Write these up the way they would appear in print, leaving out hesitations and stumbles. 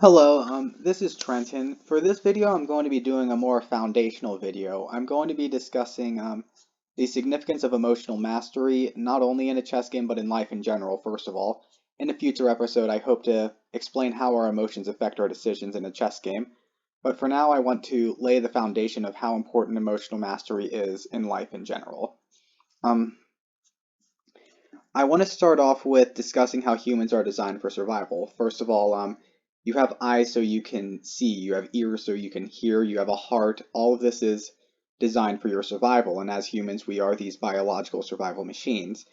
Hello, this is Trenton. For this video, I'm going to be doing a more foundational video. I'm going to be discussing the significance of emotional mastery, not only in a chess game, but in life in general, first of all. In a future episode, I hope to explain how our emotions affect our decisions in a chess game. But for now, I want to lay the foundation of how important emotional mastery is in life in general. Um, I want to start off with discussing how humans are designed for survival. First of all, you have eyes so you can see, you have ears so you can hear, you have a heart. All of this is designed for your survival, and as humans, we are these biological survival machines.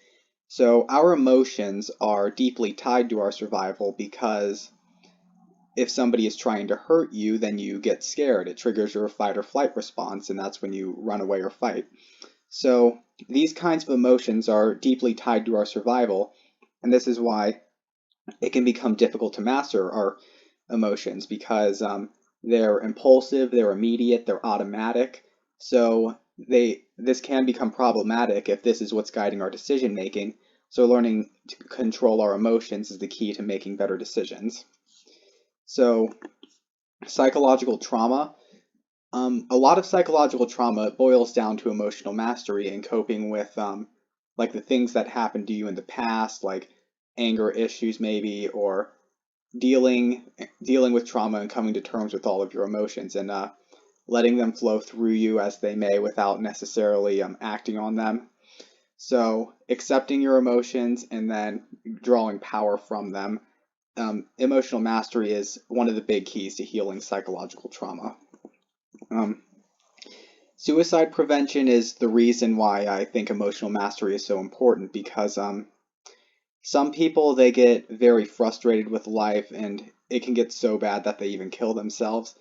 So our emotions are deeply tied to our survival because if somebody is trying to hurt you, then you get scared. It triggers your fight or flight response, and that's when you run away or fight. So these kinds of emotions are deeply tied to our survival, and this is why it can become difficult to master our emotions because they're impulsive, they're immediate, they're automatic. So this can become problematic if this is what's guiding our decision making. So learning to control our emotions is the key to making better decisions. So psychological trauma. A lot of psychological trauma boils down to emotional mastery and coping with like the things that happened to you in the past, like anger issues maybe, or dealing dealing with trauma and coming to terms with all of your emotions and letting them flow through you as they may without necessarily acting on them. So accepting your emotions and then drawing power from them. Emotional mastery is one of the big keys to healing psychological trauma. Um, Suicide prevention is the reason why I think emotional mastery is so important because some people they get very frustrated with life and it can get so bad that they even kill themselves.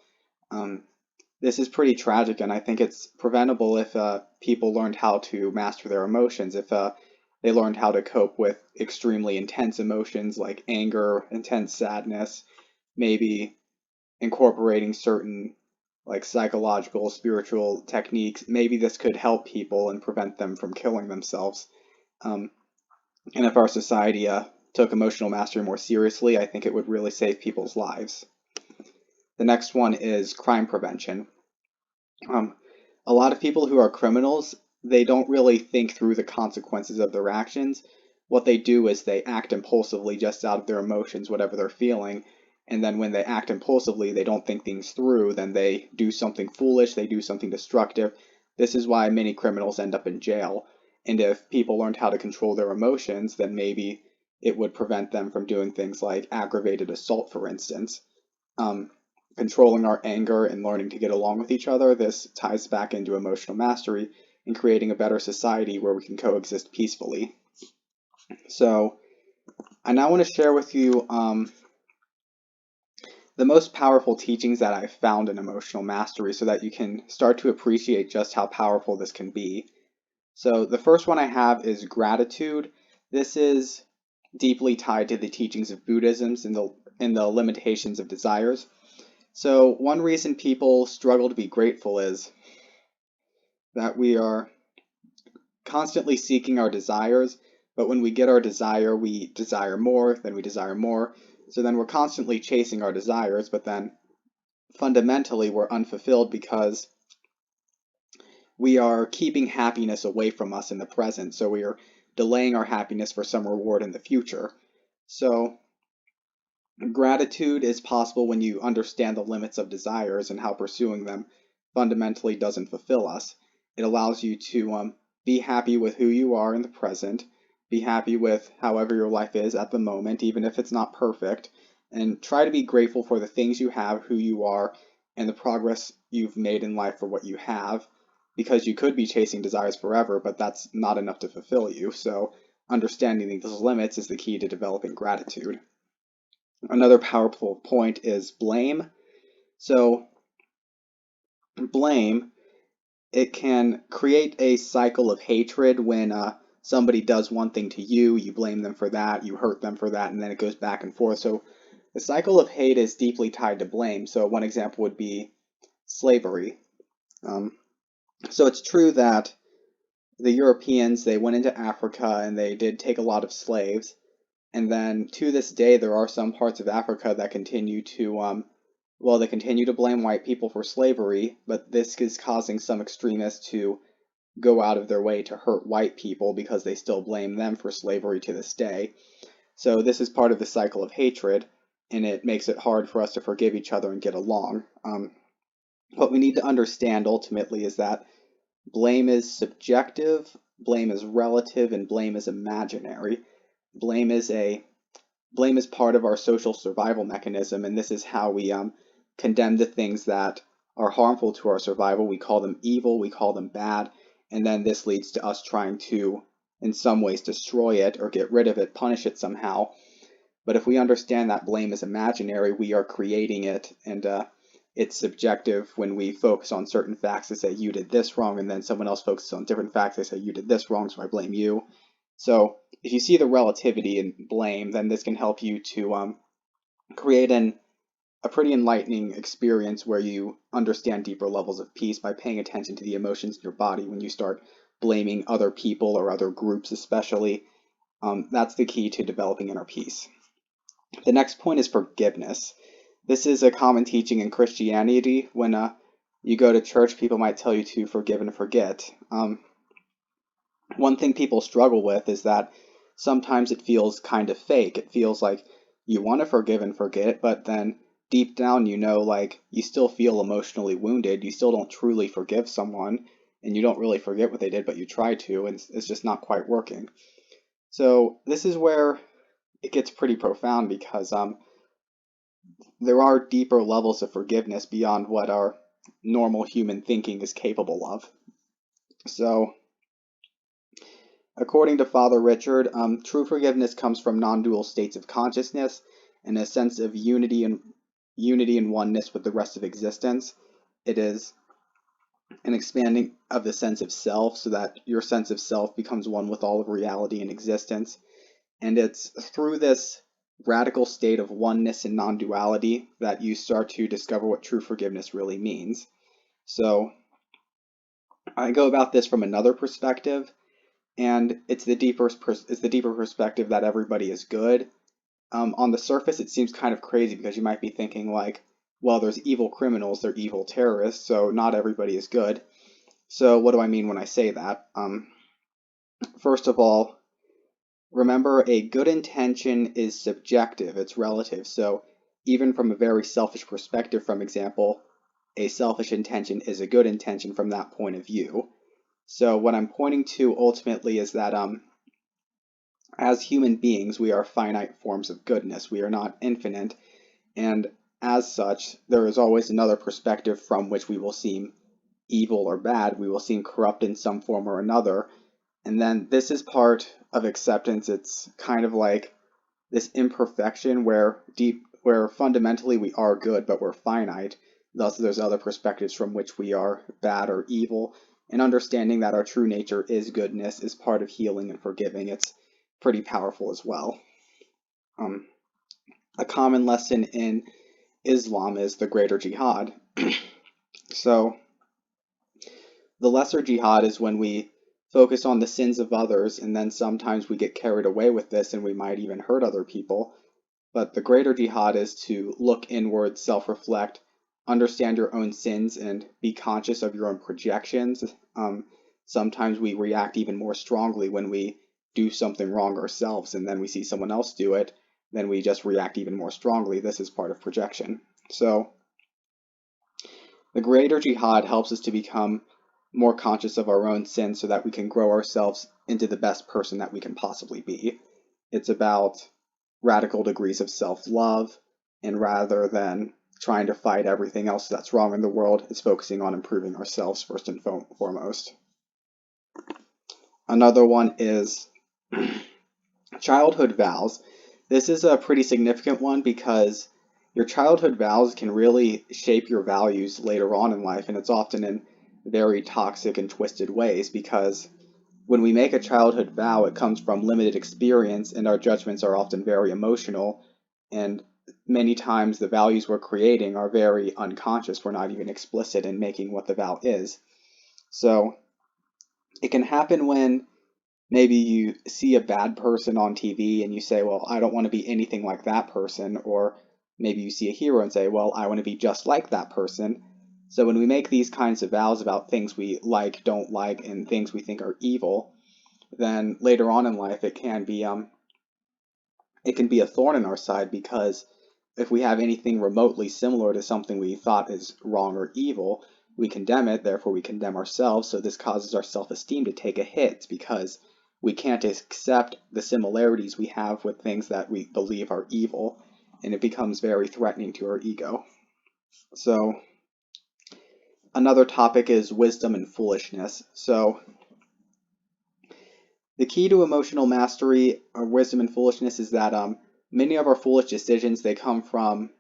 Um, this is pretty tragic, and I think it's preventable if people learned how to master their emotions. If they learned how to cope with extremely intense emotions like anger, intense sadness, maybe incorporating certain like psychological, spiritual techniques, maybe this could help people and prevent them from killing themselves. Um, and if our society took emotional mastery more seriously, I think it would really save people's lives. The next one is crime prevention. Um, a lot of people who are criminals, they don't really think through the consequences of their actions. What they do is they act impulsively just out of their emotions, whatever they're feeling. And then when they act impulsively, they don't think things through, then they do something foolish, they do something destructive. This is why many criminals end up in jail. And if people learned how to control their emotions, then maybe it would prevent them from doing things like aggravated assault, for instance. Um, Controlling our anger and learning to get along with each other, this ties back into emotional mastery and creating a better society where we can coexist peacefully. So, I now want to share with you the most powerful teachings that I've found in emotional mastery so that you can start to appreciate just how powerful this can be. So, the first one I have is gratitude. This is deeply tied to the teachings of Buddhism and the limitations of desires. So, one reason people struggle to be grateful is that we are constantly seeking our desires, but when we get our desire, we desire more, then we desire more. So then we're constantly chasing our desires, but then fundamentally we're unfulfilled because we are keeping happiness away from us in the present. So we are delaying our happiness for some reward in the future. So gratitude is possible when you understand the limits of desires and how pursuing them fundamentally doesn't fulfill us. It allows you to be happy with who you are in the present, be happy with however your life is at the moment, even if it's not perfect, and try to be grateful for the things you have, who you are, and the progress you've made in life for what you have, because you could be chasing desires forever, but that's not enough to fulfill you. So understanding these limits is the key to developing gratitude. Another powerful point is blame. So, blame, it can create a cycle of hatred when somebody does one thing to you, you blame them for that, you hurt them for that, and then it goes back and forth. So, the cycle of hate is deeply tied to blame. So, one example would be slavery. Um, so, it's true that the Europeans, they went into Africa and they did take a lot of slaves, And then to this day, there are some parts of Africa that continue to, they continue to blame white people for slavery, but this is causing some extremists to go out of their way to hurt white people because they still blame them for slavery to this day. So this is part of the cycle of hatred, and it makes it hard for us to forgive each other and get along. What we need to understand ultimately is that blame is subjective, blame is relative, and blame is imaginary. Blame is part of our social survival mechanism, and this is how we condemn the things that are harmful to our survival. We call them evil, we call them bad, and then this leads to us trying to, in some ways, destroy it or get rid of it, punish it somehow. But if we understand that blame is imaginary, we are creating it, and it's subjective when we focus on certain facts to say you did this wrong, and then someone else focuses on different facts, they say you did this wrong, so I blame you. So if you see the relativity in blame, then this can help you to create a pretty enlightening experience where you understand deeper levels of peace by paying attention to the emotions in your body when you start blaming other people or other groups especially. That's the key to developing inner peace. The next point is forgiveness. This is a common teaching in Christianity. When you go to church, people might tell you to forgive and forget. One thing people struggle with is that sometimes it feels kind of fake. It feels like you want to forgive and forget, but then deep down like you still feel emotionally wounded. You still don't truly forgive someone, and you don't really forget what they did, but you try to, and it's just not quite working. So this is where it gets pretty profound because there are deeper levels of forgiveness beyond what our normal human thinking is capable of. So according to Father Richard, true forgiveness comes from non-dual states of consciousness and a sense of unity and oneness with the rest of existence. It is an expanding of the sense of self so that your sense of self becomes one with all of reality and existence. And it's through this radical state of oneness and non-duality that you start to discover what true forgiveness really means. So I go about this from another perspective, and it's the deeper perspective that everybody is good. On the surface, it seems kind of crazy because you might be thinking like, well, there's evil criminals, they're evil terrorists, so not everybody is good. So what do I mean when I say that? First of all, remember, a good intention is subjective, it's relative. So even from a very selfish perspective, from example, a selfish intention is a good intention from that point of view. So what I'm pointing to ultimately is that as human beings, we are finite forms of goodness. We are not infinite, and as such, there is always another perspective from which we will seem evil or bad. We will seem corrupt in some form or another. And then this is part of acceptance. It's kind of like this imperfection where fundamentally we are good, but we're finite. Thus, there's other perspectives from which we are bad or evil. And understanding that our true nature is goodness is part of healing and forgiving. It's pretty powerful as well. A common lesson in Islam is the greater jihad. So the lesser jihad is when we focus on the sins of others, and then sometimes we get carried away with this and we might even hurt other people. But the greater jihad is to look inward, self-reflect, understand your own sins, and be conscious of your own projections. Sometimes we react even more strongly when we do something wrong ourselves, and then we see someone else do it, then we just react even more strongly. This is part of projection. So the greater jihad helps us to become more conscious of our own sins so that we can grow ourselves into the best person that we can possibly be. It's about radical degrees of self-love, and rather than trying to fight everything else that's wrong in the world, it's focusing on improving ourselves first and foremost. Another one is childhood vows. This is a pretty significant one because your childhood vows can really shape your values later on in life, and it's often in very toxic and twisted ways because when we make a childhood vow, it comes from limited experience, and our judgments are often very emotional, and many times the values we're creating are very unconscious. We're not even explicit in making what the vow is. So it can happen when maybe you see a bad person on TV and you say, well, I don't want to be anything like that person. Or maybe you see a hero and say, well, I want to be just like that person. So when we make these kinds of vows about things we like, don't like, and things we think are evil, then later on in life it can be a thorn in our side, because if we have anything remotely similar to something we thought is wrong or evil, we condemn it, therefore we condemn ourselves, so this causes our self-esteem to take a hit because we can't accept the similarities we have with things that we believe are evil, and it becomes very threatening to our ego. So another topic is wisdom and foolishness. So the key to emotional mastery or wisdom and foolishness is that many of our foolish decisions, they come from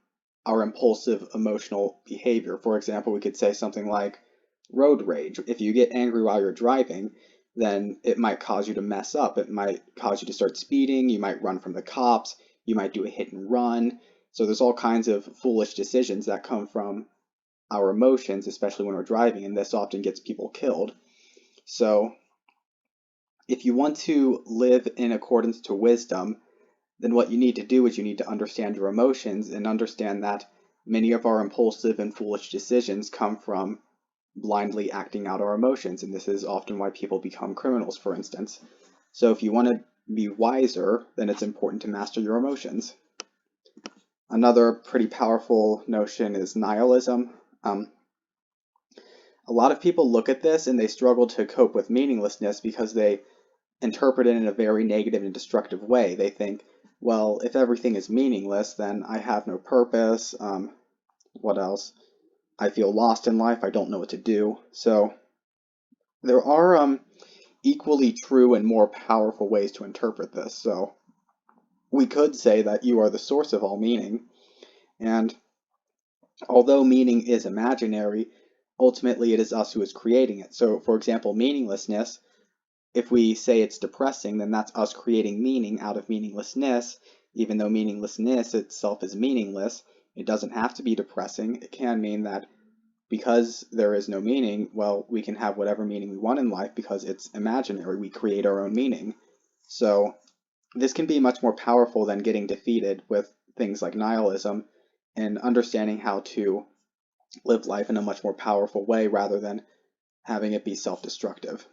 our impulsive emotional behavior. For example, we could say something like road rage. If you get angry while you're driving, then it might cause you to mess up. It might cause you to start speeding. You might run from the cops. You might do a hit and run. So there's all kinds of foolish decisions that come from our emotions, especially when we're driving, and this often gets people killed. So if you want to live in accordance to wisdom, then what you need to do is you need to understand your emotions and understand that many of our impulsive and foolish decisions come from blindly acting out our emotions, and this is often why people become criminals, for instance. So if you want to be wiser, then it's important to master your emotions. Another pretty powerful notion is nihilism. A lot of people look at this and they struggle to cope with meaninglessness because they interpret it in a very negative and destructive way. They think, well, if everything is meaningless, then I have no purpose. What else? I feel lost in life. I don't know what to do. So there are equally true and more powerful ways to interpret this. So we could say that you are the source of all meaning. And although meaning is imaginary, ultimately it is us who is creating it. So, for example, meaninglessness, if we say it's depressing, then that's us creating meaning out of meaninglessness, even though meaninglessness itself is meaningless. It doesn't have to be depressing. It can mean that because there is no meaning, well, we can have whatever meaning we want in life because it's imaginary. We create our own meaning. So this can be much more powerful than getting defeated with things like nihilism, and understanding how to live life in a much more powerful way rather than having it be self-destructive.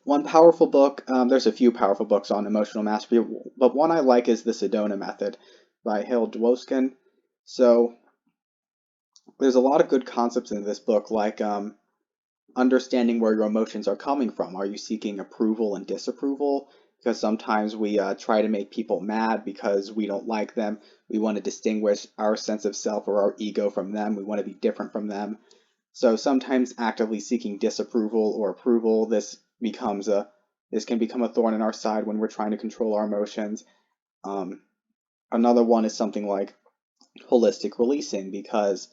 One powerful book, there's a few powerful books on emotional mastery, but one I like is The Sedona Method by Hale Dwoskin. So there's a lot of good concepts in this book, like understanding where your emotions are coming from. Are you seeking approval and disapproval? Because sometimes we try to make people mad because we don't like them. We want to distinguish our sense of self or our ego from them. We want to be different from them. So sometimes actively seeking disapproval or approval, this can become a thorn in our side when we're trying to control our emotions. Another one is something like holistic releasing, because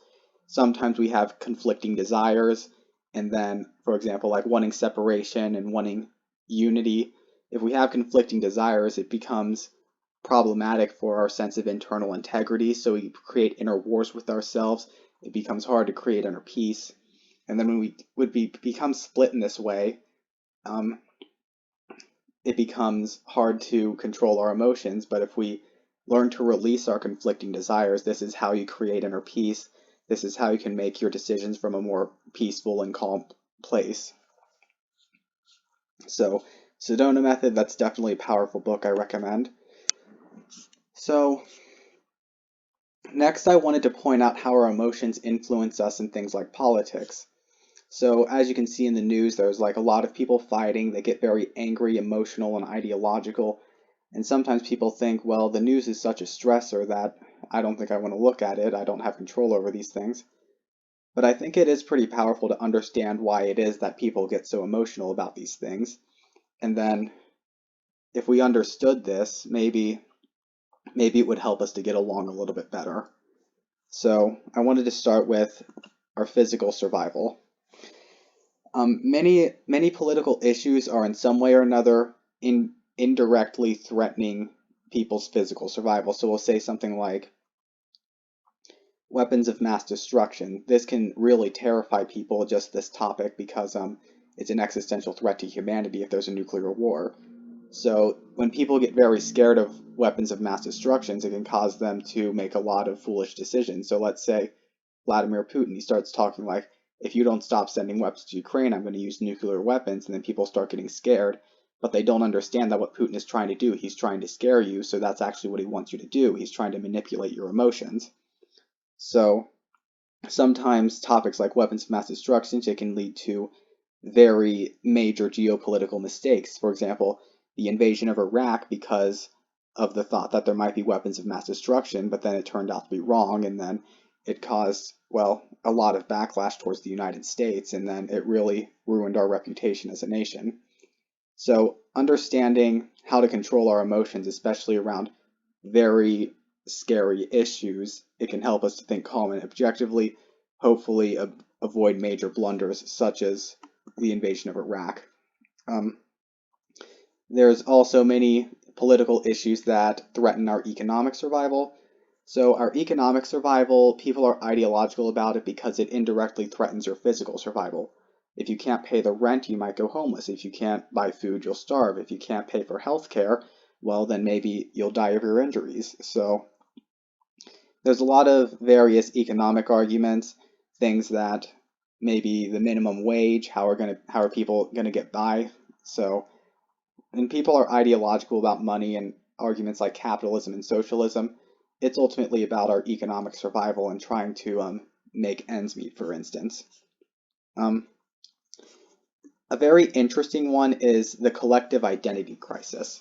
sometimes we have conflicting desires, and then, for example, like wanting separation and wanting unity. If we have conflicting desires, it becomes problematic for our sense of internal integrity, so we create inner wars with ourselves. It becomes hard to create inner peace. And then when we become split in this way, it becomes hard to control our emotions. But if we learn to release our conflicting desires, this is how you create inner peace. This is how you can make your decisions from a more peaceful and calm place. So, Sedona Method, that's definitely a powerful book I recommend. So, next I wanted to point out how our emotions influence us in things like politics. So as you can see in the news, there's like a lot of people fighting. They get very angry, emotional, and ideological. And sometimes people think, well, the news is such a stressor that I don't think I want to look at it. I don't have control over these things. But I think it is pretty powerful to understand why it is that people get so emotional about these things. And then if we understood this, maybe it would help us to get along a little bit better. So I wanted to start with our physical survival. Many political issues are in some way or another indirectly threatening people's physical survival. So we'll say something like weapons of mass destruction. This can really terrify people, just this topic, because it's an existential threat to humanity if there's a nuclear war. So when people get very scared of weapons of mass destruction, it can cause them to make a lot of foolish decisions. So let's say Vladimir Putin, he starts talking like, if you don't stop sending weapons to Ukraine, I'm going to use nuclear weapons, and then people start getting scared, but they don't understand that what Putin is trying to do, he's trying to scare you, so that's actually what he wants you to do. He's trying to manipulate your emotions. So sometimes topics like weapons of mass destruction, it can lead to very major geopolitical mistakes. For example, the invasion of Iraq because of the thought that there might be weapons of mass destruction, but then it turned out to be wrong, and then it caused, well, a lot of backlash towards the United States, and then it really ruined our reputation as a nation. So understanding how to control our emotions, especially around very scary issues, it can help us to think calm and objectively, hopefully avoid major blunders such as the invasion of Iraq. There's also many political issues that threaten our economic survival. So our economic survival, people are ideological about it because it indirectly threatens your physical survival. If you can't pay the rent, you might go homeless. If you can't buy food, you'll starve. If you can't pay for health care, well, then maybe you'll die of your injuries. So there's a lot of various economic arguments, things that maybe the minimum wage, how are people gonna get by? So, and people are ideological about money and arguments like capitalism and socialism. It's ultimately about our economic survival and trying to make ends meet, for instance. A very interesting one is the collective identity crisis.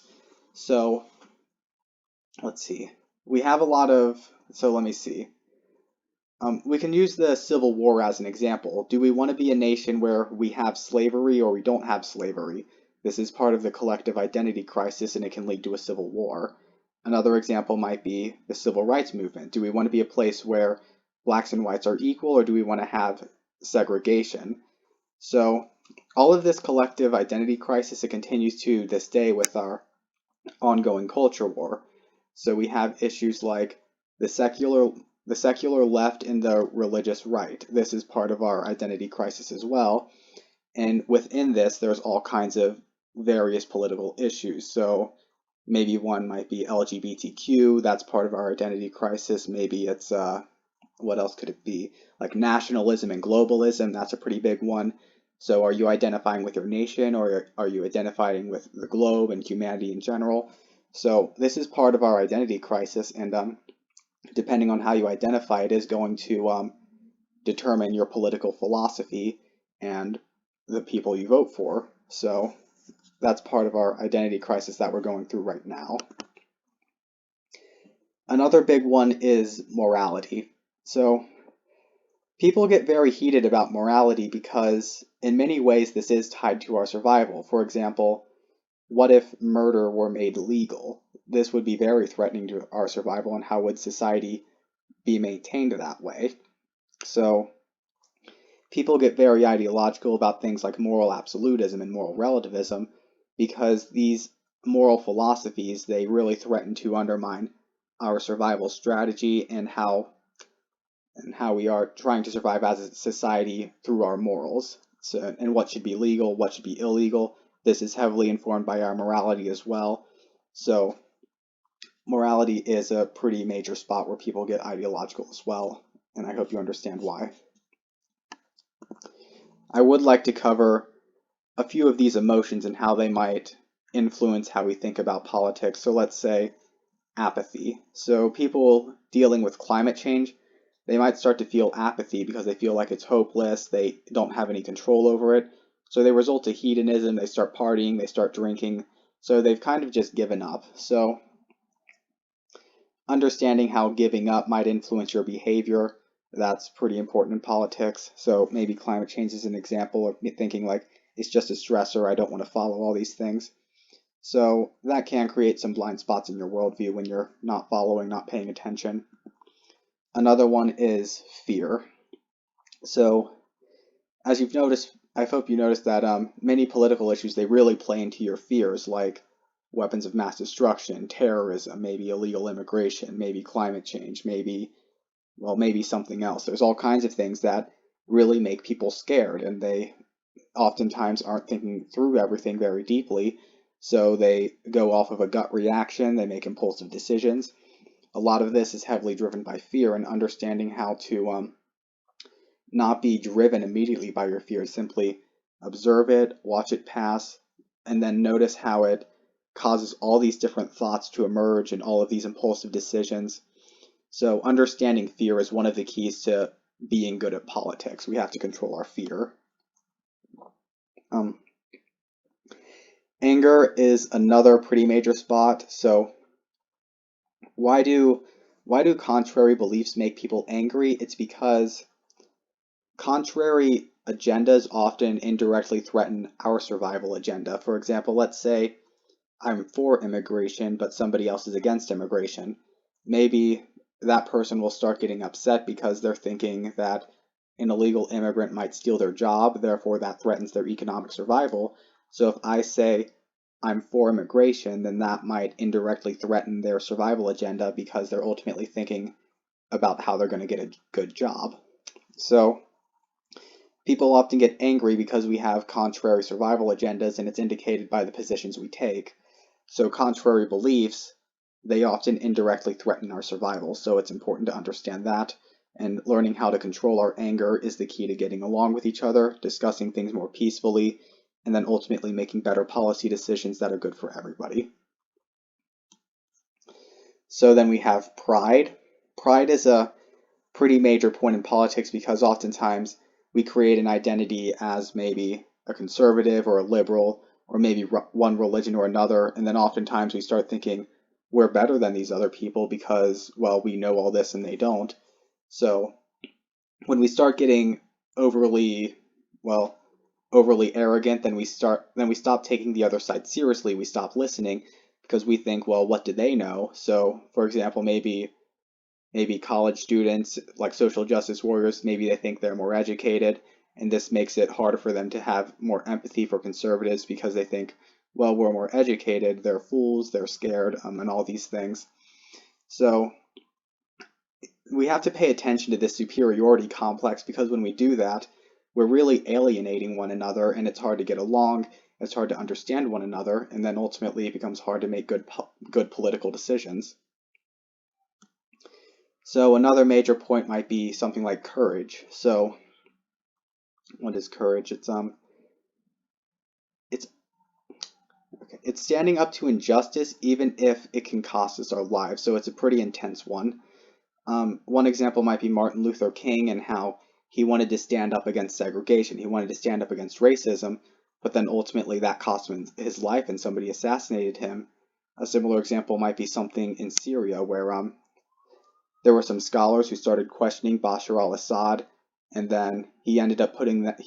So let's see. We have a lot of, so let me see. We can use the Civil War as an example. Do we want to be a nation where we have slavery or we don't have slavery? This is part of the collective identity crisis and it can lead to a civil war. Another example might be the civil rights movement. Do we want to be a place where blacks and whites are equal or do we want to have segregation? So all of this collective identity crisis, it continues to this day with our ongoing culture war. So we have issues like the secular left and the religious right. This is part of our identity crisis as well. And within this, there's all kinds of various political issues. So maybe one might be LGBTQ, that's part of our identity crisis. Maybe it's, what else could it be? Like nationalism and globalism, that's a pretty big one. So are you identifying with your nation or are you identifying with the globe and humanity in general? So this is part of our identity crisis, and depending on how you identify, it is going to determine your political philosophy and the people you vote for. So that's part of our identity crisis that we're going through right now. Another big one is morality. So people get very heated about morality because in many ways this is tied to our survival. For example, what if murder were made legal? This would be very threatening to our survival, and how would society be maintained that way? So people get very ideological about things like moral absolutism and moral relativism because these moral philosophies, they really threaten to undermine our survival strategy and how we are trying to survive as a society through our morals. So, and what should be legal, what should be illegal. This is heavily informed by our morality as well. So morality is a pretty major spot where people get ideological as well, and I hope you understand why. I would like to cover a few of these emotions and how they might influence how we think about politics. So let's say apathy. So people dealing with climate change, they might start to feel apathy because they feel like it's hopeless, they don't have any control over it. So they result to hedonism, they start partying, they start drinking, so they've kind of just given up. So understanding how giving up might influence your behavior, that's pretty important in politics. So maybe climate change is an example of thinking like, it's just a stressor, I don't want to follow all these things. So that can create some blind spots in your worldview when you're not following, not paying attention. Another one is fear. So as you've noticed, I hope you noticed that many political issues, they really play into your fears, like weapons of mass destruction, terrorism, maybe illegal immigration, maybe climate change, maybe something else. There's all kinds of things that really make people scared, and they oftentimes aren't thinking through everything very deeply, so they go off of a gut reaction, they make impulsive decisions. A lot of this is heavily driven by fear, and understanding how to not be driven immediately by your fears. Simply observe it, watch it pass, and then notice how it causes all these different thoughts to emerge and all of these impulsive decisions. So understanding fear is one of the keys to being good at politics. We have to control our fear. Um, Anger is another pretty major spot. So why do contrary beliefs make people angry? It's because contrary agendas often indirectly threaten our survival agenda. For example, let's say I'm for immigration, but somebody else is against immigration. Maybe that person will start getting upset because they're thinking that an illegal immigrant might steal their job, therefore that threatens their economic survival. So if I say I'm for immigration, then that might indirectly threaten their survival agenda because they're ultimately thinking about how they're going to get a good job. So people often get angry because we have contrary survival agendas, and it's indicated by the positions we take. So contrary beliefs, they often indirectly threaten our survival, so it's important to understand that. And learning how to control our anger is the key to getting along with each other, discussing things more peacefully, and then ultimately making better policy decisions that are good for everybody. So then we have pride. Pride is a pretty major point in politics because oftentimes we create an identity as maybe a conservative or a liberal, or maybe one religion or another, and then oftentimes we start thinking we're better than these other people because, well, we know all this and they don't. So when we start getting overly arrogant, then we stop taking the other side seriously. We stop listening because we think, well, what do they know? So for example, maybe college students, like social justice warriors, maybe they think they're more educated, and this makes it harder for them to have more empathy for conservatives because they think, well, we're more educated, they're fools, they're scared, and all these things. So we have to pay attention to this superiority complex, because when we do that, we're really alienating one another, and it's hard to get along, it's hard to understand one another, and then ultimately it becomes hard to make good political decisions. So another major point might be something like courage. So what is courage? It's standing up to injustice even if it can cost us our lives. So it's a pretty intense one. One example might be Martin Luther King and how he wanted to stand up against segregation. He wanted to stand up against racism, but then ultimately that cost him his life and somebody assassinated him. A similar example might be something in Syria where there were some scholars who started questioning Bashar al-Assad, and then he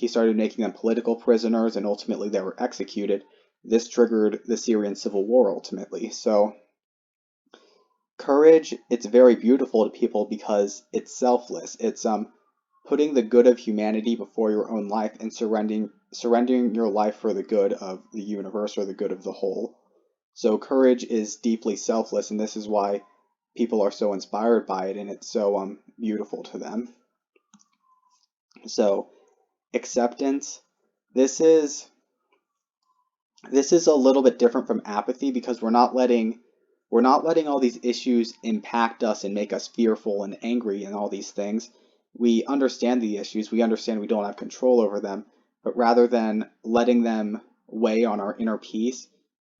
started making them political prisoners, and ultimately they were executed. This triggered the Syrian civil war ultimately. So courage, it's very beautiful to people because it's selfless. It's putting the good of humanity before your own life and surrendering your life for the good of the universe or the good of the whole. So courage is deeply selfless, and this is why people are so inspired by it, and it's so beautiful to them. So acceptance, this is a little bit different from apathy because we're not letting all these issues impact us and make us fearful and angry and all these things. We understand the issues, we understand we don't have control over them, but rather than letting them weigh on our inner peace,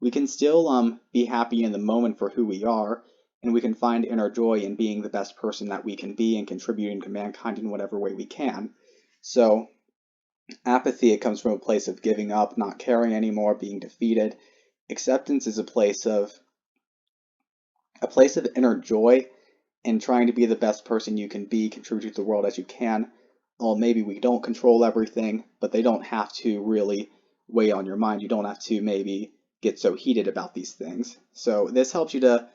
we can still be happy in the moment for who we are, and we can find inner joy in being the best person that we can be and contributing to mankind in whatever way we can. So apathy, it comes from a place of giving up, not caring anymore, being defeated. Acceptance is a place of inner joy and trying to be the best person you can be, contribute to the world as you can. Well, maybe we don't control everything, but they don't have to really weigh on your mind. You don't have to maybe get so heated about these things. So this helps you to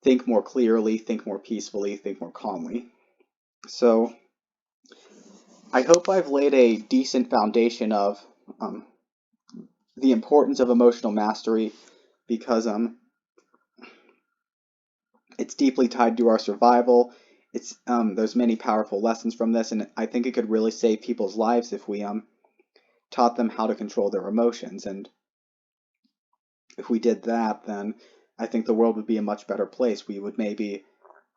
think more clearly, think more peacefully, think more calmly. So I hope I've laid a decent foundation of the importance of emotional mastery, because it's deeply tied to our survival. There's many powerful lessons from this, and I think it could really save people's lives if we taught them how to control their emotions. And if we did that, then I think the world would be a much better place. We would maybe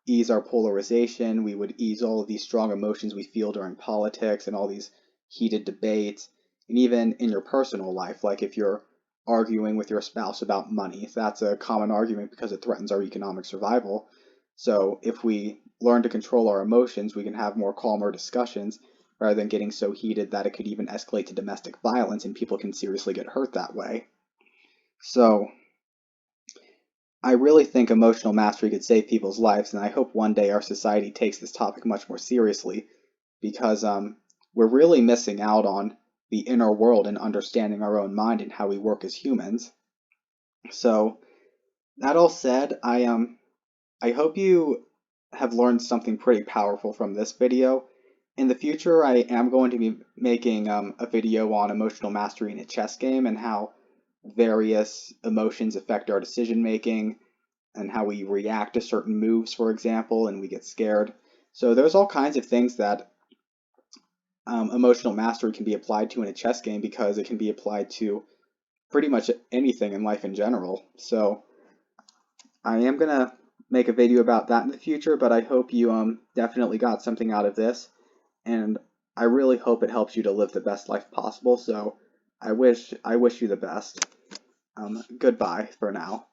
ease our polarization. We would ease all of these strong emotions we feel during politics and all these heated debates. And even in your personal life, like if you're arguing with your spouse about money, that's a common argument because it threatens our economic survival. So if we learn to control our emotions, we can have more calmer discussions rather than getting so heated that it could even escalate to domestic violence and people can seriously get hurt that way. So I really think emotional mastery could save people's lives, and I hope one day our society takes this topic much more seriously because we're really missing out on the inner world and understanding our own mind and how we work as humans. So that all said, I hope you have learned something pretty powerful from this video. In the future, I am going to be making a video on emotional mastery in a chess game and how various emotions affect our decision making and how we react to certain moves, for example, and we get scared. So there's all kinds of things that emotional mastery can be applied to in a chess game because it can be applied to pretty much anything in life in general. So I am gonna make a video about that in the future, but I hope you definitely got something out of this, and I really hope it helps you to live the best life possible. So I wish you the best. Goodbye for now.